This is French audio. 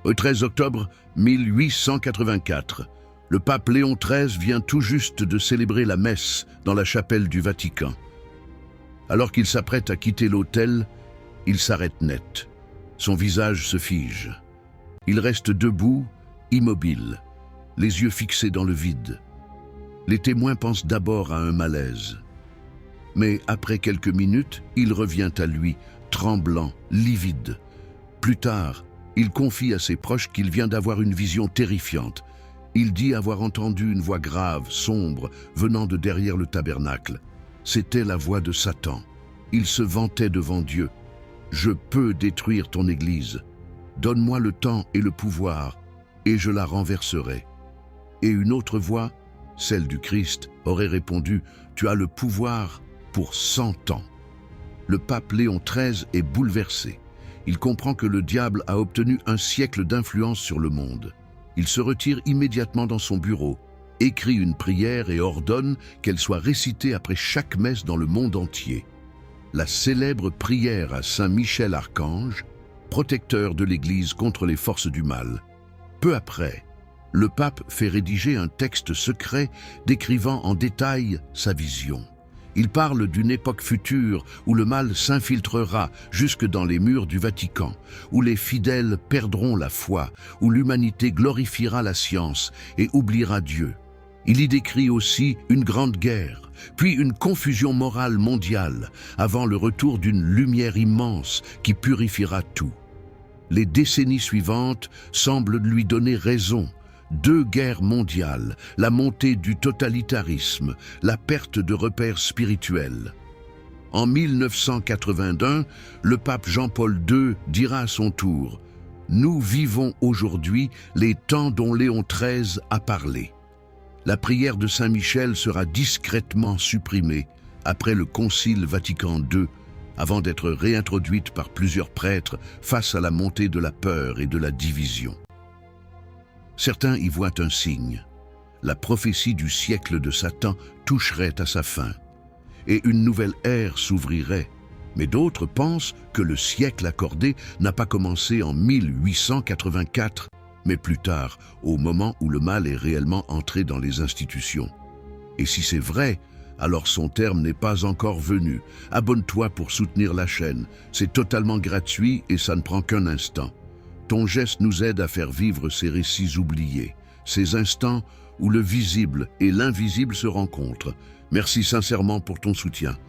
Au 13 octobre 1884, le pape Léon XIII vient tout juste de célébrer la messe dans la chapelle du Vatican. Alors qu'il s'apprête à quitter l'autel, il s'arrête net. Son visage se fige. Il reste debout, immobile, les yeux fixés dans le vide. Les témoins pensent d'abord à un malaise. Mais après quelques minutes, il revient à lui, tremblant, livide. Plus tard, il confie à ses proches qu'il vient d'avoir une vision terrifiante. Il dit avoir entendu une voix grave, sombre, venant de derrière le tabernacle. C'était la voix de Satan. Il se vantait devant Dieu. « Je peux détruire ton Église. Donne-moi le temps et le pouvoir, et je la renverserai. » Et une autre voix, celle du Christ, aurait répondu « Tu as le pouvoir pour 100 ans. » Le pape Léon XIII est bouleversé. Il comprend que le diable a obtenu un siècle d'influence sur le monde. Il se retire immédiatement dans son bureau, écrit une prière et ordonne qu'elle soit récitée après chaque messe dans le monde entier. La célèbre prière à Saint Michel Archange, protecteur de l'Église contre les forces du mal. Peu après, le pape fait rédiger un texte secret décrivant en détail sa vision. Il parle d'une époque future où le mal s'infiltrera jusque dans les murs du Vatican, où les fidèles perdront la foi, où l'humanité glorifiera la science et oubliera Dieu. Il y décrit aussi une grande guerre, puis une confusion morale mondiale, avant le retour d'une lumière immense qui purifiera tout. Les décennies suivantes semblent lui donner raison. 2 guerres mondiales, la montée du totalitarisme, la perte de repères spirituels. En 1981, le pape Jean-Paul II dira à son tour « Nous vivons aujourd'hui les temps dont Léon XIII a parlé ». La prière de Saint-Michel sera discrètement supprimée après le Concile Vatican II, avant d'être réintroduite par plusieurs prêtres face à la montée de la peur et de la division. Certains y voient un signe. La prophétie du siècle de Satan toucherait à sa fin, et une nouvelle ère s'ouvrirait. Mais d'autres pensent que le siècle accordé n'a pas commencé en 1884, mais plus tard, au moment où le mal est réellement entré dans les institutions. Et si c'est vrai, alors son terme n'est pas encore venu. Abonne-toi pour soutenir la chaîne. C'est totalement gratuit et ça ne prend qu'un instant. Ton geste nous aide à faire vivre ces récits oubliés, ces instants où le visible et l'invisible se rencontrent. Merci sincèrement pour ton soutien.